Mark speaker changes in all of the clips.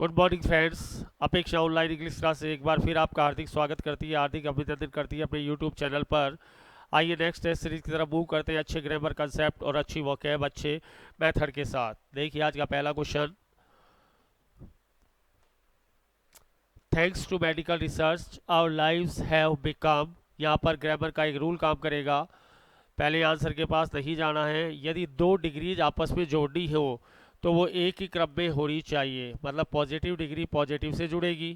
Speaker 1: Good morning friends. अपेक्षा online English class से एक बार फिर आपका हार्दिक स्वागत करती है, हार्दिक अभिनंदन करती है अपने यूट्यूब चैनल पर। आइए नेक्स्ट टेस्ट सीरीज की तरफ मूव करते हैं अच्छे ग्रामर कंसेप्ट और अच्छी वोकैब अच्छे मेथड के साथ। देखिए आज का पहला question. Thanks to medical research our lives have become. यहाँ पर ग्रामर का एक रूल काम करेगा। पहले आंसर के पास नहीं जाना है। यदि दो डिग्रीज आपस में जोड़नी हो तो वो एक ही क्रम में होनी चाहिए, मतलब पॉजिटिव डिग्री पॉजिटिव से जुड़ेगी,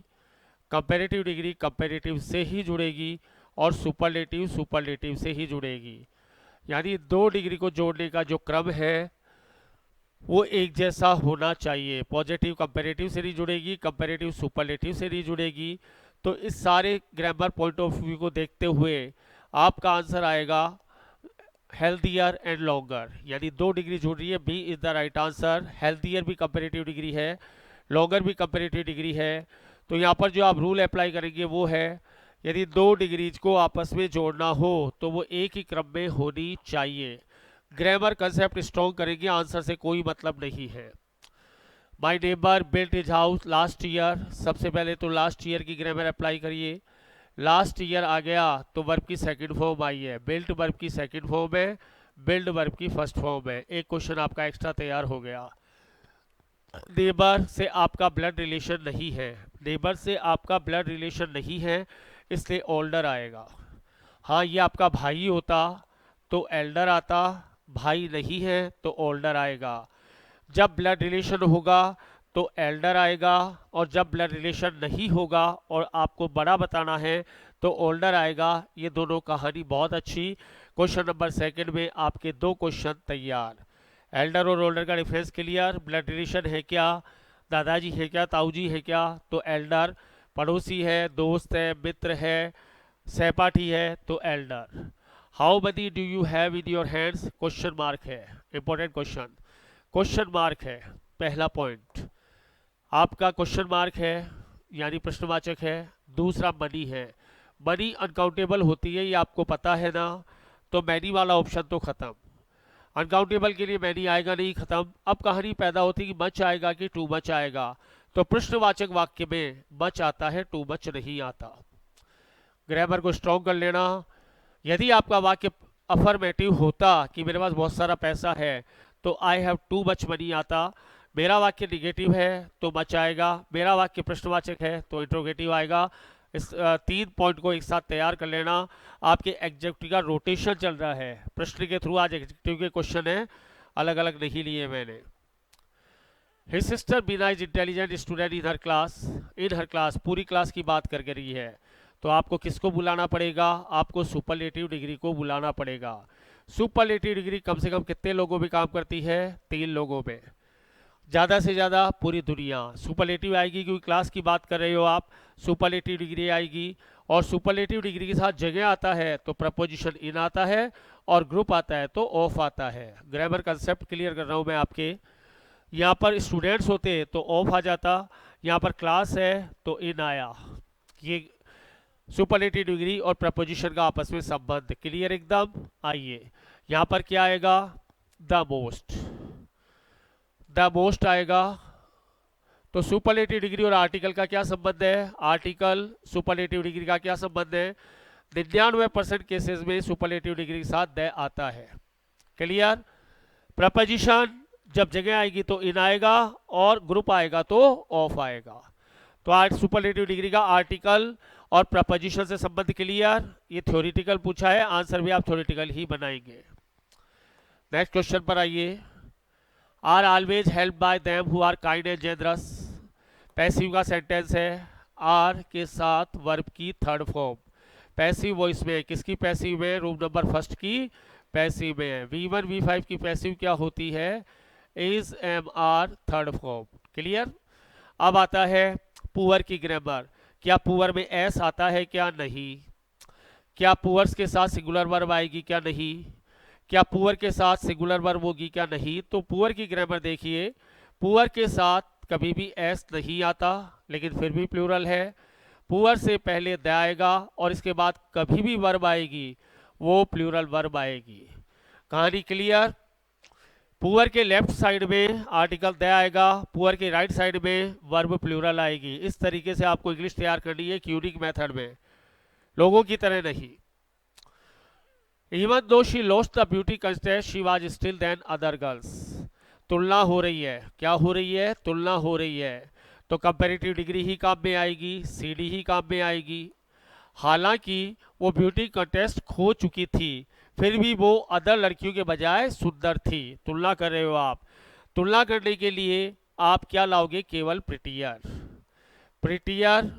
Speaker 1: कंपेरेटिव डिग्री कंपेरेटिव से ही जुड़ेगी और सुपरलेटिव सुपरलेटिव से ही जुड़ेगी। यानी दो डिग्री को जोड़ने का जो क्रम है वो एक जैसा होना चाहिए। पॉजिटिव कंपेरेटिव से नहीं जुड़ेगी, कंपेरेटिव सुपरलेटिव से नहीं जुड़ेगी। तो इस सारे ग्रामर पॉइंट ऑफ व्यू को देखते हुए आपका आंसर आएगा हेल्थियर एंड लॉन्गर। यानी दो डिग्री जुड़ रही है, B is the right answer. Healthier भी कंपेरेटिव डिग्री है, लॉन्गर भी कंपेरेटिव डिग्री है। तो यहाँ पर जो आप रूल अप्लाई करेंगे वो है, यदि दो डिग्रीज को आपस में जोड़ना हो तो वो एक ही क्रम में होनी चाहिए। ग्रामर कंसेप्ट स्ट्रॉन्ग करेंगे, आंसर से कोई मतलब नहीं है। My neighbour built his house last year. सबसे पहले तो लास्ट ईयर की ग्रामर अप्लाई करिए। लास्ट ईयर आ गया तो वर्ब की सेकंड फॉर्म आई है, बिल्ट वर्ब की सेकंड फॉर्म है, बिल्ड वर्ब की फर्स्ट फॉर्म है। एक क्वेश्चन आपका एक्स्ट्रा तैयार हो गया। नेबर से आपका ब्लड रिलेशन नहीं है, नेबर से आपका ब्लड रिलेशन नहीं है, इसलिए ओल्डर आएगा। हाँ, ये आपका भाई होता तो एल्डर आता, भाई नहीं है तो ओल्डर आएगा। जब ब्लड रिलेशन होगा तो एल्डर आएगा, और जब ब्लड रिलेशन नहीं होगा और आपको बड़ा बताना है तो ओल्डर आएगा। ये दोनों कहानी बहुत अच्छी। क्वेश्चन नंबर सेकंड में आपके दो क्वेश्चन तैयार। एल्डर और ओल्डर का डिफरेंस क्लियर। ब्लड रिलेशन है क्या, दादाजी है क्या, ताऊजी है क्या, तो एल्डर। पड़ोसी है, दोस्त है, मित्र है, सहपाठी है, तो Elder. How many do you have in your hands, question mark है, इंपॉर्टेंट क्वेश्चन, क्वेश्चन मार्क है। पहला पॉइंट आपका क्वेश्चन मार्क है यानी प्रश्नवाचक है। दूसरा मनी है, मनी अनकाउंटेबल होती है, ये आपको पता है ना। तो मैनी वाला ऑप्शन तो खत्म, अनकाउंटेबल के लिए मैनी आएगा नहीं, खत्म। अब कहानी पैदा होती है कि मच आएगा कि टू मच आएगा। तो प्रश्नवाचक वाक्य में मच आता है, टू मच नहीं आता। ग्रामर को स्ट्रॉन्ग कर लेना। यदि आपका वाक्य अफर्मेटिव होता कि मेरे पास बहुत सारा पैसा है तो I have too much money आता। मेरा वाक्य निगेटिव है तो मच आएगा, मेरा वाक्य प्रश्नवाचक है तो इंट्रोगेटिव आएगा। इस तीन पॉइंट को एक साथ तैयार कर लेना। आपके एग्जेक्टिव का रोटेशन चल रहा है, प्रश्न के थ्रू आज एग्जेक्टिव के क्वेश्चन है, अलग अलग नहीं लिए मैंने। His sister Beena is intelligent student in her class. In her class पूरी क्लास की बात करके रही है, तो आपको किसको बुलाना पड़ेगा, आपको सुपरलेटिव डिग्री को बुलाना पड़ेगा। सुपरलेटिव डिग्री कम से कम कितने लोगों में काम करती है, तीन लोगों में, ज़्यादा से ज़्यादा पूरी दुनिया। सुपरलेटिव आएगी क्योंकि क्लास की बात कर रहे हो आप, सुपरलेटिव डिग्री आएगी। और सुपरलेटिव डिग्री के साथ जगह आता है तो प्रपोजिशन इन आता है, और ग्रुप आता है तो ऑफ आता है। ग्रामर कंसेप्ट क्लियर कर रहा हूँ मैं आपके। यहाँ पर स्टूडेंट्स होते तो ऑफ आ जाता, यहाँ पर क्लास है तो इन आया। ये सुपरलेटिव डिग्री और प्रपोजिशन का आपस में संबंध क्लियर एकदम। आइए यहाँ पर क्या आएगा, द मोस्ट, द मोस्ट आएगा। तो सुपरलेटिव डिग्री और आर्टिकल का क्या संबंध है, आर्टिकल सुपरलेटिव डिग्री का क्या संबंध है। 99% केसेस में सुपरलेटिव डिग्री के साथ द आता है, क्लियर। प्रपोजिशन जब जगह आएगी तो इन आएगा, और ग्रुप आएगा तो ऑफ आएगा। तो आज सुपरलेटिव डिग्री का आर्टिकल और प्रपोजिशन से संबंध क्लियर। ये थ्योरेटिकल पूछा है, आंसर भी आप थ्योरेटिकल ही बनाएंगे। नेक्स्ट क्वेश्चन पर आइए। Are always help by them who are kind and generous. Passive का सेंटेंस है, आर के साथ वर्ब की थर्ड फॉर्म। पैसिव वॉइस में, किसकी पैसिव में, रूम नंबर फर्स्ट की पैसिव में है। V1 V5 की पैसिव क्या होती है, is am are third form, clear. अब आता है पुअर की ग्रामर। क्या पुअर में एस आता है, क्या नहीं। क्या पुअर्स के साथ सिंगुलर वर्ब आएगी, क्या नहीं। क्या पुअर के साथ सिंगुलर वर्ब होगी, क्या नहीं। तो पुअर की ग्रामर देखिए, पुअर के साथ कभी भी एस नहीं आता, लेकिन फिर भी प्लूरल है। पुअर से पहले द आएगा और इसके बाद कभी भी वर्ब आएगी वो प्लूरल वर्ब आएगी। कहानी क्लियर। पुअर के लेफ्ट साइड में आर्टिकल द आएगा, पुअर के राइट साइड में वर्ब प्लूरल आएगी। इस तरीके से आपको इंग्लिश तैयार करनी है यूनिक मेथड में, लोगों की तरह नहीं। Even though she lost the beauty contest she was still then other girls. तुलना हो रही है, क्या हो रही है? तुलना हो रही है, तो कंपैरेटिव डिग्री ही काम में आएगी, सीडी ही काम में आएगी। हालांकि वो ब्यूटी कंटेस्ट खो चुकी थी, फिर भी वो अदर लड़कियों के बजाय सुंदर थी। तुलना कर रहे हो आप, तुलना करने के लिए आप क्या लाओगे? केवल प्रिटियर। प्रिटियर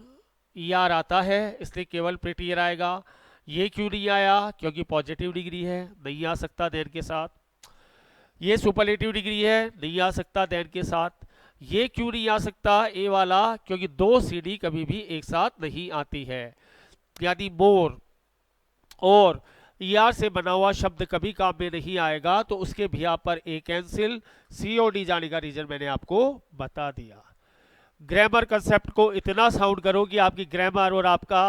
Speaker 1: ईआर आता है इसलिए केवल प्रिटियर आएगा। ये क्यों नहीं आया? क्योंकि पॉजिटिव डिग्री है, नहीं आ सकता देन के साथ। ये सुपरलेटिव डिग्री है, नहीं आ सकता देन के साथ। ये क्यों नहीं आ सकता ए वाला? क्योंकि दो सीडी कभी भी एक साथ नहीं आती है। यानी मोर और ईआर से बना हुआ शब्द कभी काम में नहीं आएगा, तो उसके भी यहाँ पर ए कैंसिल, सी और डी जाने का रीजन मैंने आपको बता दिया। ग्रामर कंसेप्ट को इतना साउंड करो कि आपकी ग्रामर और आपका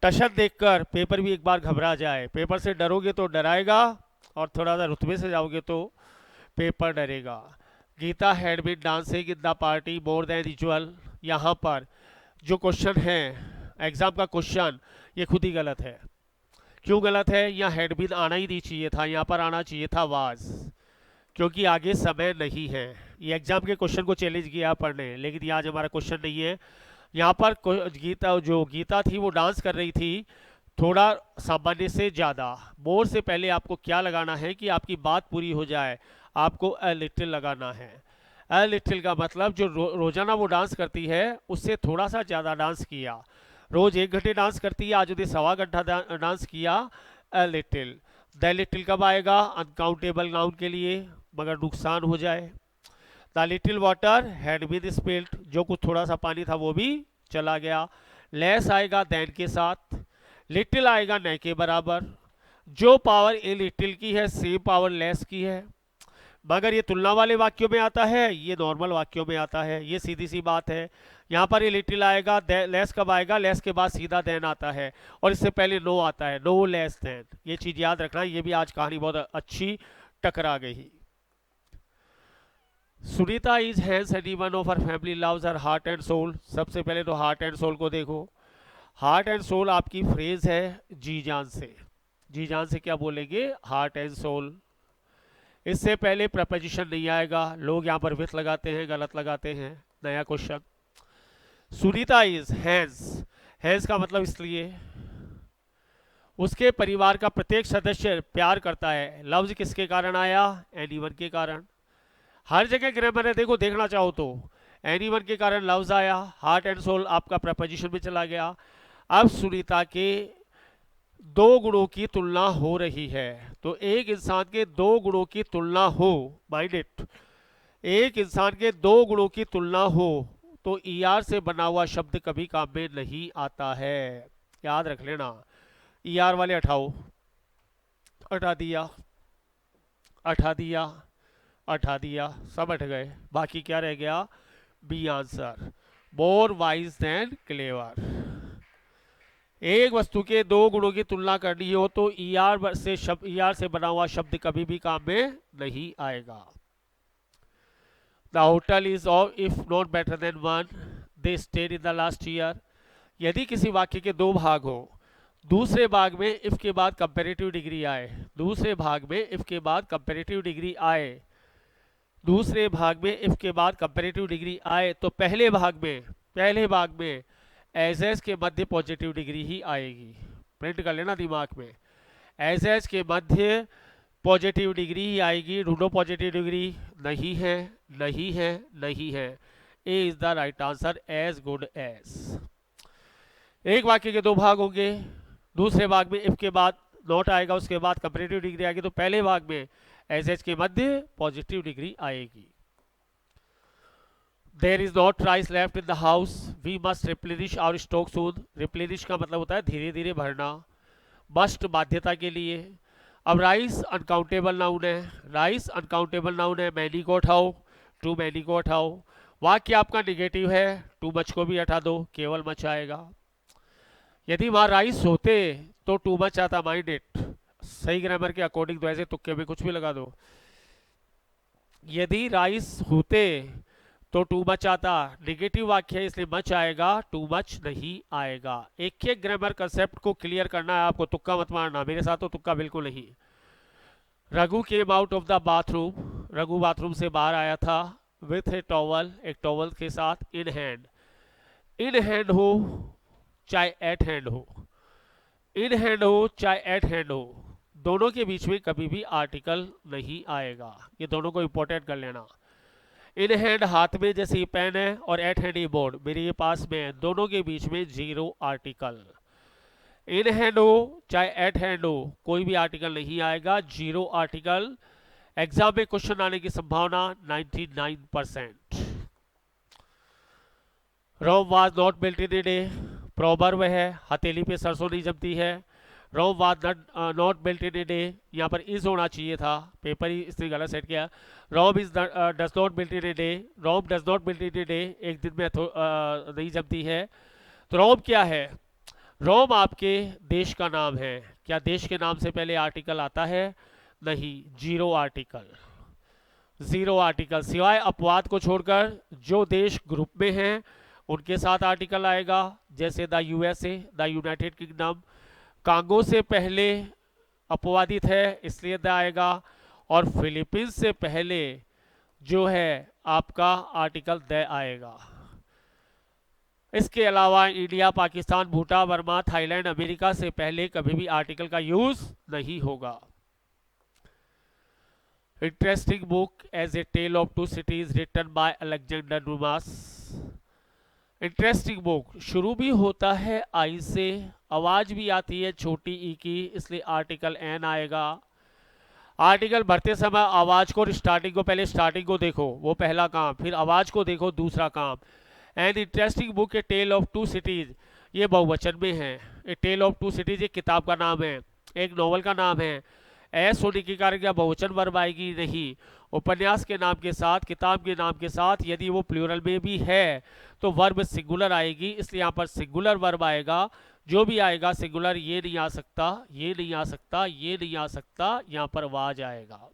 Speaker 1: टशन देखकर पेपर भी एक बार घबरा जाए। पेपर से डरोगे तो डराएगा, और थोड़ा सा रुतबे से जाओगे तो पेपर डरेगा। Geeta had been dancing in the party more than usual. यहाँ पर जो क्वेश्चन है, एग्जाम का क्वेश्चन, ये खुद ही गलत है। क्यों गलत है? यहाँ हैड बीन आना ही नहीं चाहिए था, यहाँ पर आना चाहिए था वाज, क्योंकि आगे समय नहीं है। ये एग्जाम के क्वेश्चन को चैलेंज किया पढ़ने, लेकिन ये आज हमारा क्वेश्चन नहीं है। यहाँ पर गीता थी वो डांस कर रही थी थोड़ा सामान्य से ज़्यादा। मोर से पहले आपको क्या लगाना है कि आपकी बात पूरी हो जाए, आपको अ लिटिल लगाना है। अ लिटिल का मतलब जो रोजाना वो डांस करती है उससे थोड़ा सा ज़्यादा डांस किया। रोज 1 घंटे डांस करती है, आज उसने 1.25 घंटा डांस किया। A little. द लिटिल कब आएगा? अनकाउंटेबल नाउन के लिए, मगर नुकसान हो जाए। The little water had been spilled, जो कुछ थोड़ा सा पानी था वो भी चला गया। लेस आएगा देन के साथ, लिटिल आएगा न के बराबर। जो पावर ए लिटिल की है सेम पावर लेस की है, मगर ये तुलना वाले वाक्यों में आता है, ये नॉर्मल वाक्यों में आता है। ये सीधी सी बात है। यहाँ पर ये लिटिल आएगा, लेस कब आएगा? लेस के बाद सीधा देन आता है, और इससे पहले नो आता है, नो लेस देन। ये चीज़ याद रखना। ये भी आज कहानी बहुत अच्छी टकरा गई। Sunita is hence any one of her family loves her heart and soul. सबसे पहले तो हार्ट एंड सोल को देखो। हार्ट एंड सोल आपकी फ्रेज है जी जान से। जी जान से क्या बोलेंगे? Heart and soul. इससे पहले प्रपोजिशन नहीं आएगा। लोग यहाँ पर विथ लगाते हैं, गलत लगाते हैं। नया question. Sunita is hence, hence का मतलब इसलिए उसके परिवार का प्रत्येक सदस्य प्यार करता है। लव्स किसके कारण आया? एनीवन के कारण। हर जगह ग्रामर है, देखो देखना चाहो तो। एनीवन के कारण लव्स आया, हार्ट एंड सोल आपका प्रपोजिशन में चला गया। अब सुनीता के दो गुणों की तुलना हो रही है, तो एक इंसान के दो गुणों की तुलना हो, माइंड इट, एक इंसान के दो गुणों की तुलना हो तो ईआर से बना हुआ शब्द कभी काम में नहीं आता है। याद रख लेना। ईआर वाले हटाओ, हटा दिया, हटा दिया, हटा दिया, सब हट गए। बाकी क्या रह गया? B answer. More wise than clever. एक वस्तु के दो गुणों की तुलना करनी हो तो ईआर से बना हुआ शब्द कभी भी काम में नहीं आएगा। The hotel is of if not better than one they stayed in the last year. यदि किसी वाक्य के दो भाग हो, दूसरे भाग में इफ के बाद कंपैरेटिव डिग्री आए, दूसरे भाग में इफ के बाद कंपैरेटिव डिग्री आए, दूसरे भाग में इफ के बाद कंपैरेटिव डिग्री आए, तो पहले भाग में एज के मध्य पॉजिटिव डिग्री ही आएगी। प्रिंट कर लेना दिमाग में। एज के मध्य पॉजिटिव डिग्री ही आएगी। ढूंढो पॉजिटिव डिग्री। नहीं है, नहीं है, नहीं है। A is the right answer, as good as. एक वाक्य के दो भाग होंगे, दूसरे भाग में इफ के बाद नॉट आएगा, उसके बाद कंपैरेटिव डिग्री आएगी, तो पहले भाग में एज के मध्य पॉजिटिव डिग्री आएगी। There is not rice left in the house. We must replenish our stock soon. Replenish का मतलब होता है धीरे धीरे भरना। Must बाध्यता के लिए। अब राइस अनकाउंटेबल नाउन है, राइस अनकाउंटेबल नाउन है। मैनी को हटाओ, टू मैनी को हटाओ। वाक्य आपका निगेटिव है, टू मच को भी हटा दो, केवल मच आएगा। यदि वहाँ राइस होते तो टू मच आता, माइंड इट। सही ग्रामर के अकॉर्डिंग तो ऐसे तुक्के में कुछ भी लगा दो। यदि राइस होते तो टू मच आता, निगेटिव वाक्य है इसलिए मच आएगा, टू मच नहीं आएगा। एक एक ग्रामर कंसेप्ट को क्लियर करना है आपको, तुक्का मत मारना, मेरे साथ तो तुक्का बिल्कुल नहीं। Raghu came out of the bathroom, Raghu bathroom से बाहर आया था, विथ ए टॉवल, एक टॉवल के साथ, इन हैंड, इन हैंड हो चाहे एट हैंड हो, इन हैंड हो चाहे एट हैंड हो, दोनों के बीच में कभी भी आर्टिकल नहीं आएगा, ये दोनों को इंपॉर्टेंट कर लेना। इन हैंड हाथ में, जैसे ये पेन है, और एट हैंड ये बोर्ड मेरे ये पास में है, दोनों के बीच में जीरो आर्टिकल। इन हैंड हो चाहे एट हैंड हो, कोई भी आर्टिकल नहीं आएगा, जीरो आर्टिकल। एग्जाम में क्वेश्चन आने की संभावना 99%। Rome was not built in a day, proverb है, हथेली पे सरसों नहीं जमती है। Rome was not built in a day, यहाँ पर इज होना चाहिए था, पेपर ही इसने गलत सेट किया। Rome is does not built in a day, Rome does not built in a day, एक दिन में नहीं जमती है। तो रोम क्या है? रोम आपके देश का नाम है। क्या देश के नाम से पहले आर्टिकल आता है? नहीं, जीरो आर्टिकल, जीरो आर्टिकल, सिवाय अपवाद को छोड़कर जो देश ग्रुप में हैं उनके साथ आर्टिकल आएगा, जैसे the USA, the United kingdom. Congo से पहले अपवादित है इसलिए द आएगा, और फिलीपींस से पहले जो है आपका आर्टिकल द आएगा। इसके अलावा India, Pakistan, Bhutan, Burma, Thailand, America से पहले कभी भी आर्टिकल का यूज नहीं होगा। Interesting book as a tale of two cities written by Alexander Dumas. Interesting book, शुरू भी होता है आई से, आवाज भी आती है छोटी ई की, इसलिए आर्टिकल एन आएगा। आर्टिकल भरते समय आवाज को, स्टार्टिंग को, पहले स्टार्टिंग को देखो, वो पहला काम, फिर आवाज को देखो, दूसरा काम। And interesting book a tale of two cities, ये बहुवचन में है। A tale of two cities एक किताब का नाम है, एक नॉवल का नाम है। एस होने के कारण क्या बहुवचन वर्ब आएगी? नहीं। उपन्यास के नाम के साथ, किताब के नाम के साथ, यदि वो प्लूरल में भी है तो वर्ब सिंगुलर आएगी, इसलिए यहाँ पर सिंगुलर वर्ब आएगा। जो भी आएगा सिंगुलर, ये नहीं आ सकता, ये नहीं आ सकता, ये नहीं आ सकता, यहाँ पर वाज आएगा।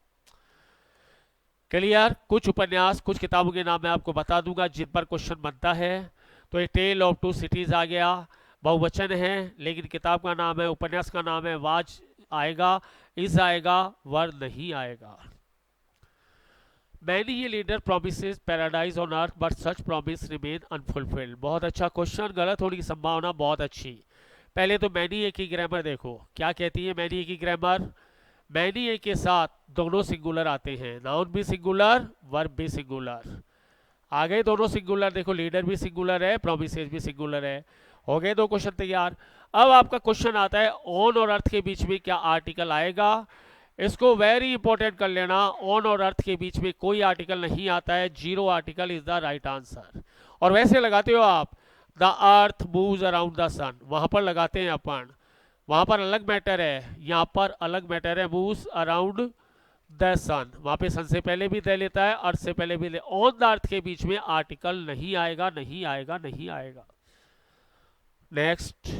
Speaker 1: क्लियर? कुछ उपन्यास, कुछ किताबों के नाम मैं आपको बता दूंगा जिन पर क्वेश्चन बनता है। तो ये टेल ऑफ टू सिटीज आ गया, बहुवचन है लेकिन किताब का नाम है, उपन्यास का नाम है, वाज आएगा, इज आएगा, वर्ड नहीं आएगा। मैनी ये leader promises paradise on earth but such promise remain unfulfilled. बहुत अच्छा क्वेश्चन, गलत होने की संभावना बहुत अच्छी। पहले तो मैनी ए की ग्रामर देखो, क्या कहती है मैनी ए की ग्रामर? मैनी ए के साथ दोनों सिंगुलर आते हैं, नाउन भी सिंगुलर, वर्ब भी सिंगुलर। आ गए दोनों सिंगुलर, देखो लीडर भी सिंगुलर है, प्रोमिसेस भी सिंगुलर है। हो गए दो क्वेश्चन तैयार। अब आपका क्वेश्चन आता है ऑन और अर्थ के बीच में क्या आर्टिकल आएगा? इसको वेरी इंपॉर्टेंट कर लेना, ऑन और अर्थ के बीच में कोई आर्टिकल नहीं आता है, zero article is the right answer. और वैसे लगाते हो आप, the earth moves around the sun, वहां पर लगाते हैं अपन, वहां पर अलग मैटर है, यहाँ पर अलग मैटर है, मूव्स अराउंड द सन, वहां पे सन से पहले भी दे लेता है, अर्थ से पहले भी ले। ऑन द अर्थ के बीच में आर्टिकल नहीं आएगा, नहीं आएगा, नहीं आएगा। Next,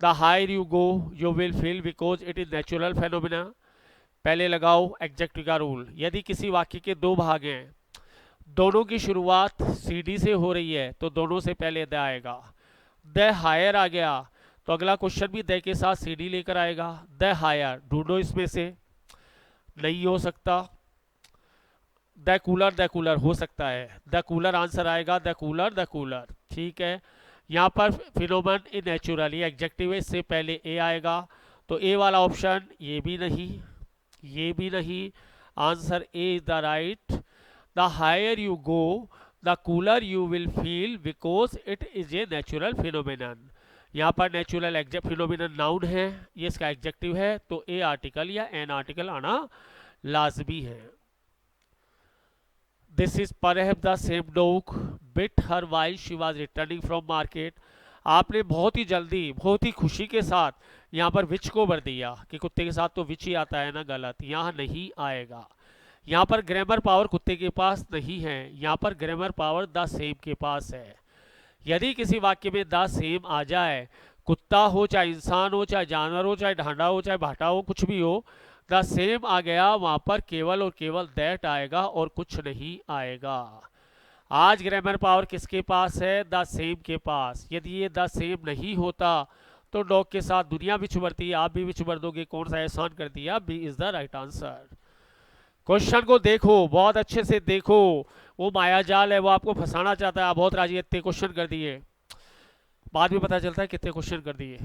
Speaker 1: the higher you go you will feel because it is natural phenomena. पहले लगाओ एग्जेक्टिव का रूल, यदि किसी वाक्य के दो भाग हैं, दोनों की शुरुआत सी डी से हो रही है तो दोनों से पहले द आएगा। द हायर आ गया तो अगला क्वेश्चन भी द के साथ सी डी लेकर आएगा। द हायर ढूंढो, इसमें से नहीं हो सकता। द कूलर हो सकता है, द कूलर आंसर आएगा, द कूलर, ठीक है। यहाँ पर फिनोमेन इन नेचुरल, ये एग्जेक्टिव है, इससे पहले ए आएगा, तो ए वाला ऑप्शन ये भी नहीं, ये भी नहीं, answer A is the right. The higher you go the cooler you will feel because it is a natural phenomenon. यहाँ पर नेचुरल फिनोमिनन नाउन है, ये इसका एग्जेक्टिव है, तो ए आर्टिकल या एन आर्टिकल आना लाजमी है। This is perhaps the same dog bit her while she was returning from market. आपने बहुत ही जल्दी, बहुत ही खुशी के साथ यहाँ पर विच को भर दिया कि कुत्ते के साथ तो विच ही आता है ना, गलत, यहाँ नहीं आएगा। यहाँ पर ग्रामर पावर कुत्ते के पास नहीं है, यहाँ पर ग्रामर पावर द सेम के पास है। यदि किसी वाक्य में द सेम आ जाए, कुत्ता हो चाहे इंसान हो चाहे जानवर हो चाहे ढांडा हो चाहे भाटा हो, कुछ भी हो, द सेम आ गया, वहां पर केवल और केवल दैट आएगा और कुछ नहीं आएगा। आज ग्रामर पावर किसके पास है? द सेम के पास। यदि ये द सेम नहीं होता तो डॉग के साथ दुनिया भी चुभरती, आप भी चुभर दोगे। कौन सा एहसान कर दिया? B is the right answer. Question को देखो, बहुत अच्छे से देखो, वो माया जाल है, वो आपको फंसाना चाहता है। आप बहुत राजी, इतने क्वेश्चन कर दिए, बाद में पता चलता है कितने क्वेश्चन कर दिए।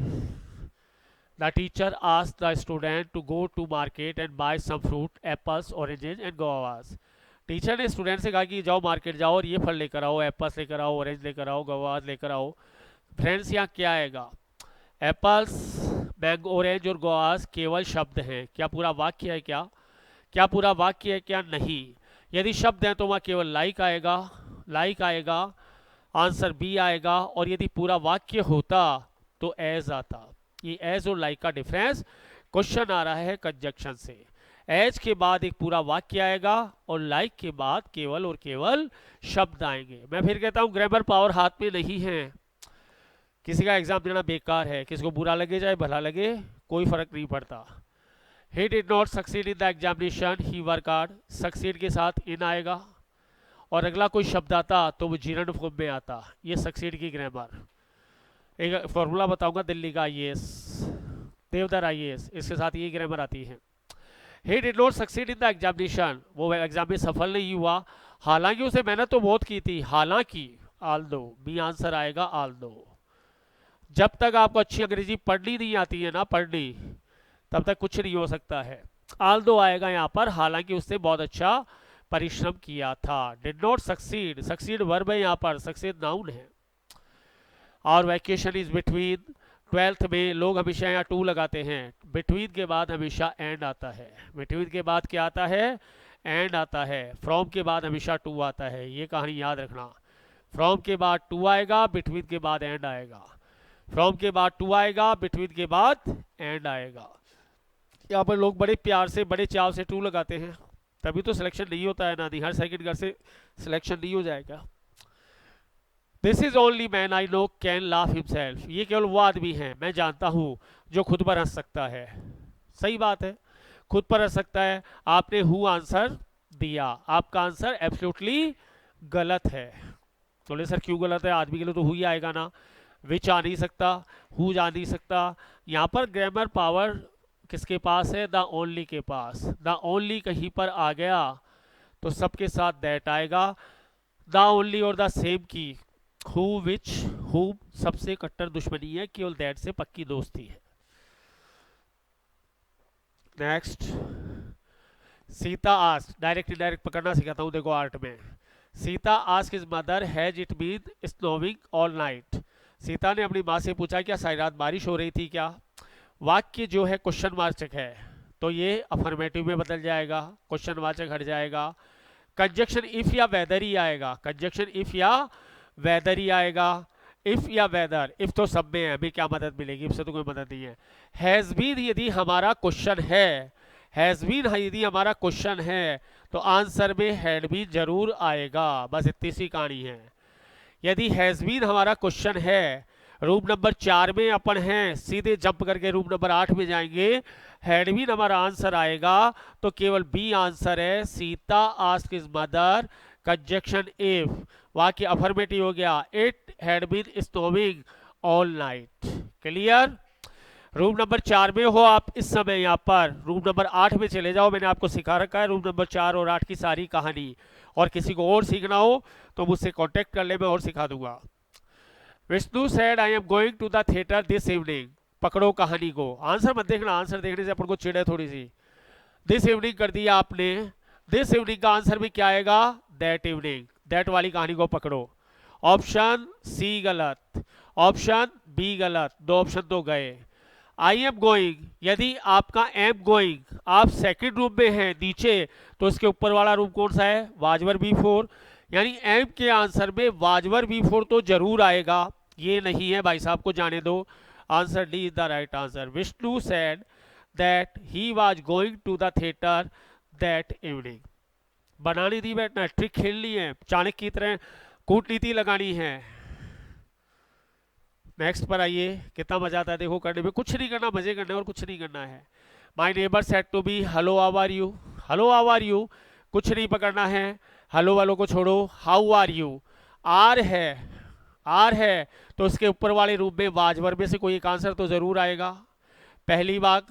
Speaker 1: The teacher asked the student to go to market and buy some fruit, apples, oranges and guavas. Teacher ने स्टूडेंट से कहा कि जाओ मार्केट जाओ और ये फल लेकर आओ, एप्पल्स लेकर आओ, ऑरेंज लेकर आओ, गोवास लेकर आओ। फ्रेंड्स, यहाँ क्या आएगा? एप्पल्स, मैंगो, ऑरेंज और गोवास केवल शब्द हैं। क्या पूरा वाक्य है? क्या क्या पूरा वाक्य है? क्या नहीं। यदि शब्द है तो वहाँ केवल लाइक आएगा, लाइक आएगा, आंसर बी आएगा। और यदि पूरा वाक्य होता तो एज आता। ये एज और लाइक का डिफरेंस। क्वेश्चन आ रहा है कंजक्शन से। एज के बाद एक पूरा वाक्य आएगा और लाइक के बाद केवल और केवल शब्द आएंगे। मैं फिर कहता हूं ग्रामर पावर हाथ में नहीं है। किसी का एग्जाम देना बेकार है, किसी को बुरा लगे चाहे भला लगे, कोई फर्क नहीं पड़ता। He did not succeed in the examination, he worked hard। succeed के साथ इन आएगा और अगला कोई शब्द आता तो वो जीरंड फॉर्म में आता। ये सक्सीड की ग्रामर। एक फॉर्मूला बताऊंगा दिल्ली का आईएएस, देवधर आईएएस, इसके साथ ये ग्रामर आती है। He did not succeed in the examination, वो एग्जाम में सफल नहीं हुआ, हालांकि उसे मेहनत तो बहुत की थी। हालांकि, although, बी आंसर आएगा although। जब तक आपको अच्छी अंग्रेजी पढ़नी नहीं आती है ना, पढ़नी, तब तक कुछ नहीं हो सकता है। although आएगा यहाँ पर, हालांकि उसने बहुत अच्छा परिश्रम किया था। Did not succeed, succeed verb है यहाँ पर, सक्सीड नाउन है। और वैकेशन इज बिटवीन, 12th में लोग हमेशा यहाँ टू लगाते हैं। बिटवीन के बाद हमेशा एंड आता है। बिटवीन के बाद क्या आता है? एंड आता है। फ्रॉम के बाद हमेशा टू आता है, ये कहानी याद रखना। फ्रॉम के बाद टू आएगा, बिटवीन के बाद एंड आएगा। फ्रॉम के बाद टू आएगा, बिटवीन के बाद एंड आएगा। यहाँ पर लोग बड़े प्यार से, बड़े चाव से टू लगाते हैं, तभी तो सिलेक्शन नहीं होता है ना। हर सेकंड घर से सिलेक्शन नहीं हो जाएगा। This is only man I know can laugh himself, ये केवल वो आदमी है मैं जानता हूँ जो खुद पर हंस सकता है। सही बात है, खुद पर हंस सकता है। आपने हु आंसर दिया, आपका आंसर एब्सोल्युटली गलत है। बोले सर क्यों गलत है? आदमी के लिए तो हु ही आएगा ना, विच आ नहीं सकता, हु जा नहीं सकता। यहाँ पर ग्रामर पावर किसके पास है? द ओनली के पास। द ओनली कहीं पर आ गया तो सबके साथ दैट आएगा। द ओनली और द सेम की हु, विच, हुम सबसे कट्टर दुश्मनी है, केवल दैट से पक्की दोस्ती है। Next, Sita ask, direct indirect पकड़ना सिखाता हूं, देखो आर्ट में। Sita ask his mother has it been snowing all night. Sita ने अपनी माँ से पूछा क्या सारी रात बारिश हो रही थी क्या? वाक्य जो है क्वेश्चन वाचक है तो ये अफर्मेटिव में बदल जाएगा, क्वेश्चन वाचक हट जाएगा। कंजक्शन इफ या वेदर ही आएगा, कंजक्शन इफ या वेदर ही आएगा। इफ या वेदर, इफ तो सब में है, अभी क्या मदद मिलेगी, इससे तो कोई मदद नहीं है। हैज बीन यदि हमारा क्वेश्चन है, हैज बीन यदि हमारा क्वेश्चन है तो आंसर में हैड बीन जरूर आएगा, बस इतनी सी कहानी है। यदि हैज बीन हमारा क्वेश्चन है, रूम नंबर 4 में अपन हैं, सीधे जंप करके रूम नंबर 8 में जाएंगे, हैड बीन हमारा आंसर आएगा तो केवल बी आंसर है। Sita asked his mother, conjunction if, वाक्य अफर्मेटिव हो गया। It had been snowing all night. Clear? Room number 4 में हो आप इस समय, यहाँ पर रूम नंबर 8 में चले जाओ, मैंने आपको सिखा रखा है रूम नंबर 4 और 8 की सारी कहानी। और किसी को और सीखना हो तो मुझसे कांटेक्ट कर ले, मैं और सिखा दूंगा। Vishnu said I am going to the theatre this evening. पकड़ो कहानी को, आंसर मत देखना, आंसर देखने से अपन को चिढ़ है थोड़ी सी। दिस इवनिंग कर दिया आपने, दिस इवनिंग का आंसर भी क्या आएगा? That evening. दैट वाली कहानी को पकड़ो। ऑप्शन सी गलत, ऑप्शन बी गलत, दो ऑप्शन तो गए। आई एम गोइंग, यदि आपका एम गोइंग, आप सेकंड रूम में हैं नीचे, तो इसके ऊपर वाला रूम कौन सा है? वाजवर B4, यानी एम के आंसर में वाजवर B4 तो जरूर आएगा, ये नहीं है भाई साहब को जाने दो। Answer D is the right answer. Vishnu said that he was going to the theatre that evening. बनानी थी बैठना, ट्रिक खेलनी है, चाणक्य की तरह कूटनीति लगानी है। नेक्स्ट पर आइए, कितना मजा आता है देखो करने में, कुछ नहीं करना, मजे करना और कुछ नहीं करना है। My neighbour said to be hello how are you. Hello how are you कुछ नहीं पकड़ना है, हेलो वालों को छोड़ो, हाउ आर यू। आर है, आर है तो उसके ऊपर वाले रूप में वाज वर्ब में से कोई एक आंसर तो जरूर आएगा। पहली बात,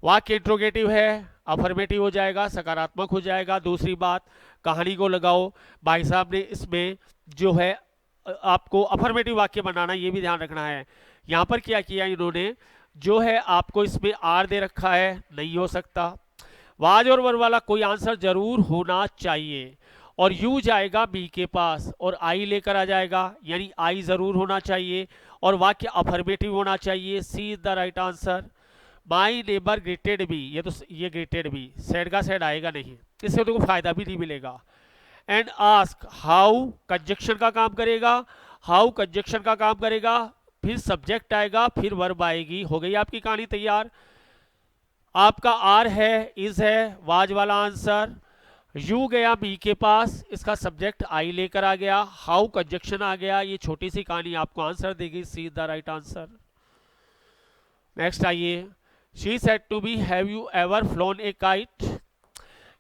Speaker 1: वाक्य इंट्रोगेटिव है, अफर्मेटिव हो जाएगा, सकारात्मक हो जाएगा। दूसरी बात, कहानी को लगाओ। भाई साहब ने इसमें जो है आपको अफर्मेटिव वाक्य बनाना, ये भी ध्यान रखना है। यहाँ पर क्या किया इन्होंने, जो है आपको इसमें आर दे रखा है, नहीं हो सकता। वाज और वर वाला कोई आंसर जरूर होना चाहिए, और यू जाएगा बी के पास और आई लेकर आ जाएगा, यानी आई जरूर होना चाहिए, और वाक्य अफर्मेटिव होना चाहिए। C is the right answer. My neighbour greeted B, ये ग्रेटेड बी, सेड का सेड आएगा नहीं, इससे तो कोई फायदा भी नहीं मिलेगा। एंड आस्क, हाउ कंजक्शन का काम करेगा, हाउ कंजक्शन का काम करेगा, फिर सब्जेक्ट आएगा, फिर वर्ब आएगी। हो गई आपकी कहानी तैयार। आपका आर है, इज है, वाज वाला आंसर, यू गया बी के पास, इसका सब्जेक्ट आई लेकर आ गया, हाउ कंजक्शन आ गया। ये छोटी सी कहानी आपको आंसर देगी, C the right answer. Next आइए, she said to B have you ever flown a kite.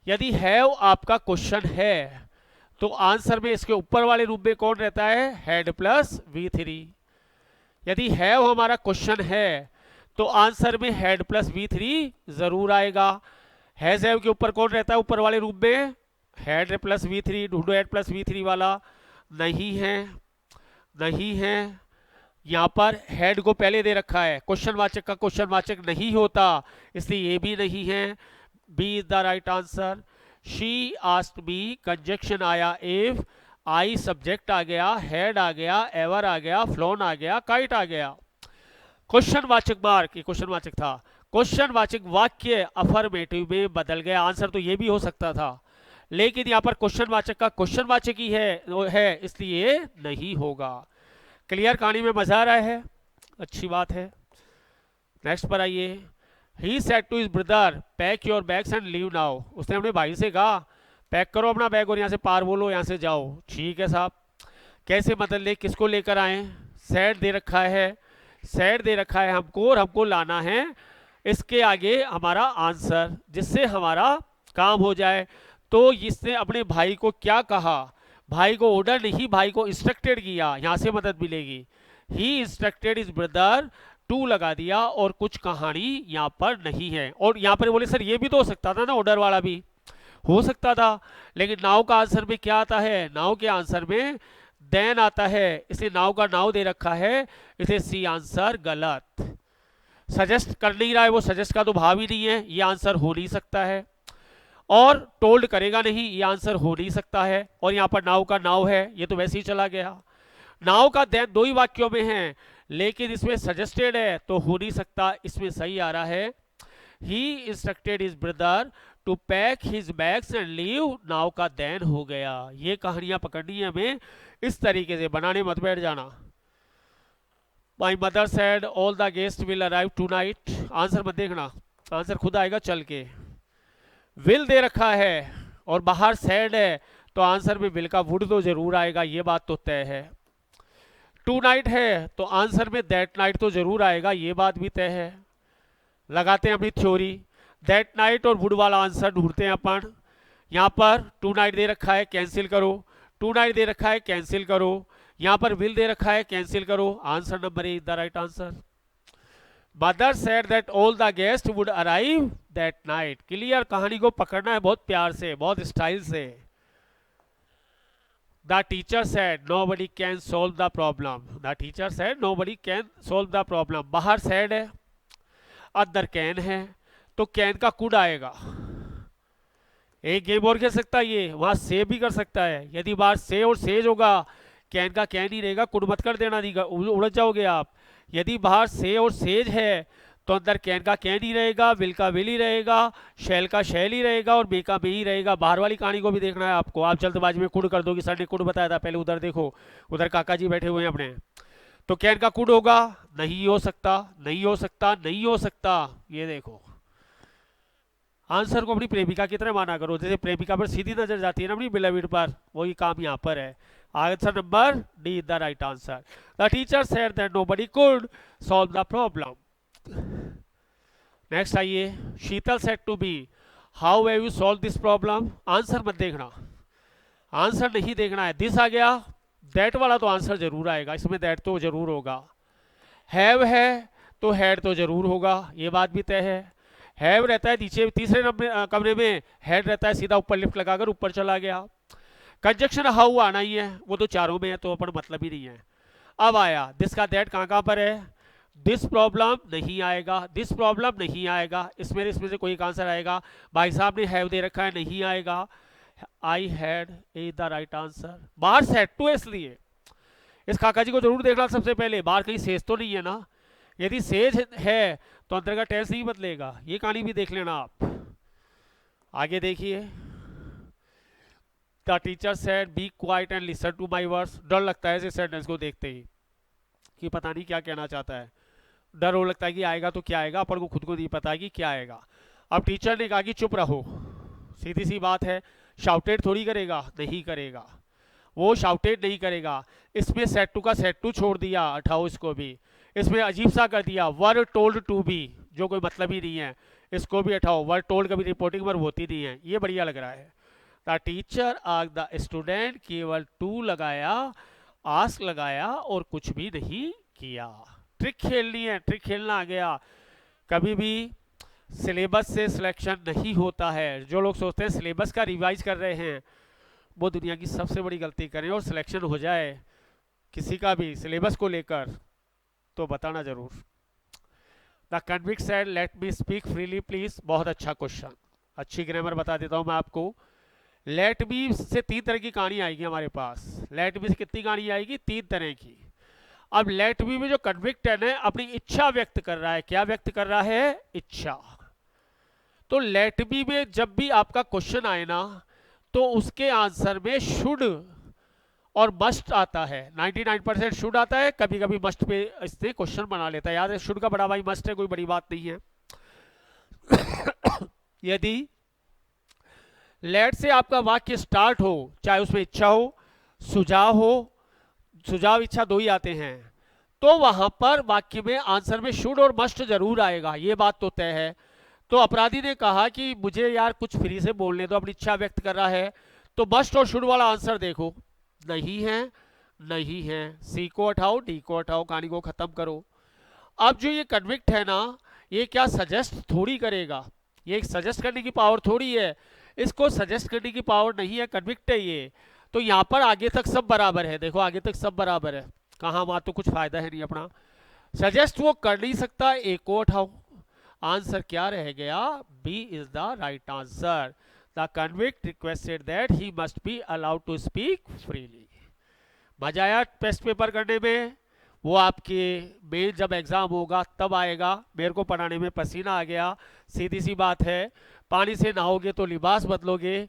Speaker 1: यदि हैव आपका क्वेश्चन है तो आंसर में इसके ऊपर वाले रूप में कौन रहता है, हैड प्लस V3। यदि हैव हमारा क्वेश्चन है तो आंसर में हैड प्लस V3 जरूर आएगा। हैज हैव के ऊपर कौन रहता है ऊपर वाले रूप में, हैड प्लस V3। ढूंढो हैड प्लस V3 वाला, नहीं है, नहीं है। यहाँ पर हेड को पहले दे रखा है, क्वेश्चन वाचक का क्वेश्चन वाचक नहीं होता, इसलिए ये भी नहीं है। B is the right answer. She asked me, conjunction आया इफ, आई सब्जेक्ट आ गया, हेड आ गया, एवर आ गया, फ्लोन आ गया, काइट आ गया। क्वेश्चन वाचक मार्क, ये क्वेश्चन वाचक था, क्वेश्चन वाचक वाक्य अफर्मेटिव में बदल गया। आंसर तो ये भी हो सकता था, लेकिन यहाँ पर क्वेश्चन वाचक का क्वेश्चन वाचक ही है, इसलिए नहीं होगा। क्लियर, कहानी में मजा आ रहा है, अच्छी बात है। नेक्स्ट पर आइए। He said to his brother pack your bags and leave now. उसने अपने भाई से कहा पैक करो अपना बैग और यहाँ से पार बोलो, यहाँ से जाओ। ठीक है साहब, कैसे बदल ले, किसको लेकर आए, सेड दे रखा है, सेड दे रखा है हमको और हमको लाना है इसके आगे हमारा आंसर, जिससे हमारा काम हो जाए। तो इसने अपने भाई को क्या कहा, भाई को ऑर्डर नहीं, भाई को इंस्ट्रक्टेड किया, यहां से मदद मिलेगी। ही इंस्ट्रक्टेड इज ब्रदर, टू लगा दिया और कुछ कहानी यहाँ पर नहीं है। और यहाँ पर बोले सर ये भी तो हो सकता था ना, ऑर्डर वाला भी हो सकता था, लेकिन नाउ का आंसर में क्या आता है, नाउ के आंसर में देन आता है, इसलिए नाउ का नाउ दे रखा है, इसे सी आंसर गलत। सजेस्ट कर नहीं रहा है वो, सजेस्ट का तो भाव ही नहीं है, ये आंसर हो नहीं सकता है। और टोल्ड करेगा नहीं, ये आंसर हो नहीं सकता है। और यहाँ पर नाउ का नाउ है, ये तो वैसे ही चला गया। नाउ का देन दो ही वाक्यों में है, लेकिन इसमें सजेस्टेड है तो हो नहीं सकता, इसमें सही आ रहा है he instructed his brother to pack his bags and leave, now का देन हो गया। ये कहानियां पकड़नी है हमें, इस तरीके से बनाने मत बैठ जाना। My mother said all the guest will arrive tonight, answer मत देखना, आंसर खुद आएगा चल के। विल दे रखा है और बाहर सैड है, तो आंसर में विल का वुड तो जरूर आएगा, ये बात तो तय है। टू नाइट है तो आंसर में दैट नाइट तो जरूर आएगा, ये बात भी तय है। लगाते हैं अपनी थ्योरी, दैट नाइट और वुड वाला आंसर ढूंढते हैं अपन। यहाँ पर टू नाइट दे रखा है, कैंसिल करो, टू नाइट दे रखा है, कैंसिल करो, यहाँ पर विल दे रखा है, कैंसिल करो, answer number A is the right answer. Mother said that all the guest would arrive that night. Clear, कहानी को पकड़ना है बहुत प्यार से, बहुत स्टाइल से। The teacher said nobody can solve the problem, the teacher said nobody can solve the problem. बाहर सेड है, अंदर कैन है, तो कैन का कुड आएगा। एक गेम और खेल सकता है ये, वहां से भी कर सकता है। यदि बाहर से और सेज होगा, कैन का कैन ही रहेगा, कुड मत कर देना, उड़द जाओगे आप। यदि बाहर से और सेज है तो अंदर कैन का कैन ही रहेगा, विल का विल ही रहेगा, शैल का शैल ही रहेगा और बे का बे ही रहेगा। बाहर वाली कहानी को भी देखना है आपको, आप जल्दबाजी में कुड कर दोगे, सर ने कुड बताया था पहले, उधर देखो, उधर काका जी बैठे हुए हैं अपने। तो कैन का कुड होगा, नहीं हो सकता, नहीं हो सकता, नहीं हो सकता। ये देखो, आंसर को अपनी प्रेमिका की तरह माना करो, जैसे प्रेमिका पर सीधी नजर जाती है ना अपनी बिलविड पर, वही काम यहाँ पर है। Answer number D the right answer. The teacher said that nobody could solve the problem. Next आइए, Sheetal said to B how have you solve this problem. Answer मत देखना, आंसर नहीं देखना है। दिस आ गया, दैट वाला तो आंसर जरूर आएगा, इसमें दैट तो जरूर होगा। हैव है तो हैड तो जरूर होगा, ये बात भी तय है। हैव रहता है नीचे तीसरे कमरे में, हैड रहता है सीधा ऊपर लिफ्ट लगाकर ऊपर चला गया। कंजक्शन हाउ आना ही है, वो तो चारों में है तो अपन मतलब ही नहीं है। अब आया दिस का दैट कहाँ कहाँ पर है, दिस प्रॉब्लम नहीं आएगा, दिस प्रॉब्लम नहीं आएगा, इसमें से कोई एक आंसर आएगा। भाई साहब ने हैव दे रखा है, नहीं आएगा। I had is the right answer. बाहर सेट टू है, इसलिए इस काका जी को जरूर देखना सबसे पहले, बाहर कहीं सेज तो नहीं है ना। यदि सेज है तो अंदर का टेंस नहीं बदलेगा, ये कहानी भी देख लेना आप। आगे देखिए, the teacher said be quiet and listen to my words. डर लगता है इस सेंटेंस को देखते ही कि पता नहीं क्या कहना चाहता है, डर हो लगता है कि आएगा तो क्या आएगा, अपन को खुद को नहीं पता है कि क्या आएगा। अब टीचर ने कहा कि चुप रहो, सीधी सी बात है। शाउटेड थोड़ी करेगा, नहीं करेगा, वो शाउटेड नहीं करेगा। इसमें सेट टू का सेट टू छोड़ दिया, हटाओ इसको भी। इसमें अजीब सा कर दिया वर टोल्ड टू बी, जो कोई मतलब ही नहीं है, इसको भी हटाओ। वर टोल्ड कभी रिपोर्टिंग पर होती नहीं है, ये बढ़िया लग रहा है। The teacher ask the student, केवल टू लगाया, आस्क लगाया और कुछ भी नहीं किया। ट्रिक खेलनी है, ट्रिक खेलना आ गया। कभी भी सिलेबस से सिलेक्शन नहीं होता है। जो लोग सोचते हैं सिलेबस का रिवाइज कर रहे हैं, वो दुनिया की सबसे बड़ी गलती करें। और सिलेक्शन हो जाए किसी का भी सिलेबस को लेकर तो बताना जरूर। The convict said let me speak freely please. बहुत अच्छा क्वेश्चन, अच्छी ग्रामर बता देता हूं मैं आपको। लेट मी से 3 तरह की कहानी आएगी हमारे पास। लेट मी से कितनी कहानी आएगी, 3 तरह की। अब लेट मी में जो कन्विक्ट है ना, अपनी इच्छा व्यक्त कर रहा है। क्या व्यक्त कर रहा है, इच्छा। तो लेट मी में जब भी आपका क्वेश्चन आए ना, तो उसके आंसर में शुड और मस्ट आता है। 99% शुड आता है, कभी कभी मस्ट पे इससे क्वेश्चन बना लेता है। याद है, शुड का बड़ा भाई मस्ट है, कोई बड़ी बात नहीं है। यदि लेट से आपका वाक्य स्टार्ट हो, चाहे उसमें इच्छा हो, सुझाव हो, सुझाव इच्छा दो ही आते हैं, तो वहां पर वाक्य में आंसर में शुड और मस्ट जरूर आएगा, ये बात तो तय है। तो अपराधी ने कहा कि मुझे यार कुछ फ्री से बोलने दो, अपनी इच्छा व्यक्त कर रहा है, तो मस्ट और शुड वाला आंसर देखो, नहीं है, नहीं है। सी को हटाओ, डी को हटाओ, कहानी को खत्म करो। अब जो ये कन्विक्ट है ना, ये क्या सजेस्ट थोड़ी करेगा, ये सजेस्ट करने की पावर थोड़ी है, इसको सजेस्ट करने की पावर नहीं है, कन्विक्ट है ये। तो यहाँ पर आगे तक सब बराबर है, देखो आगे तक सब बराबर है, कहाँ वहां तो कुछ फायदा है नहीं अपना। सजेस्ट वो कर नहीं सकता, ए को हटाओ। आंसर क्या रह गया, B is the right answer. The convict requested that he must be allowed to speak freely. मजा आया टेस्ट पेपर करने में, वो आपके मेन जब एग्जाम होगा तब आएगा। मेरे को पढ़ाने में पसीना आ गया, सीधी सी बात है। पानी से नहाओगे तो लिबास बदलोगे,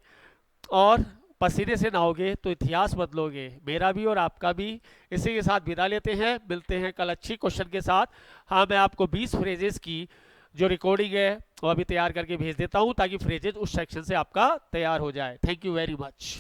Speaker 1: और पसीने से नहाओगे तो इतिहास बदलोगे, मेरा भी और आपका भी। इसी के साथ विदा लेते हैं, मिलते हैं कल अच्छी क्वेश्चन के साथ। हाँ, मैं आपको 20 फ्रेजेस की जो रिकॉर्डिंग है वो अभी तैयार करके भेज देता हूँ, ताकि फ्रेजेस उस सेक्शन से आपका तैयार हो जाए। Thank you very much.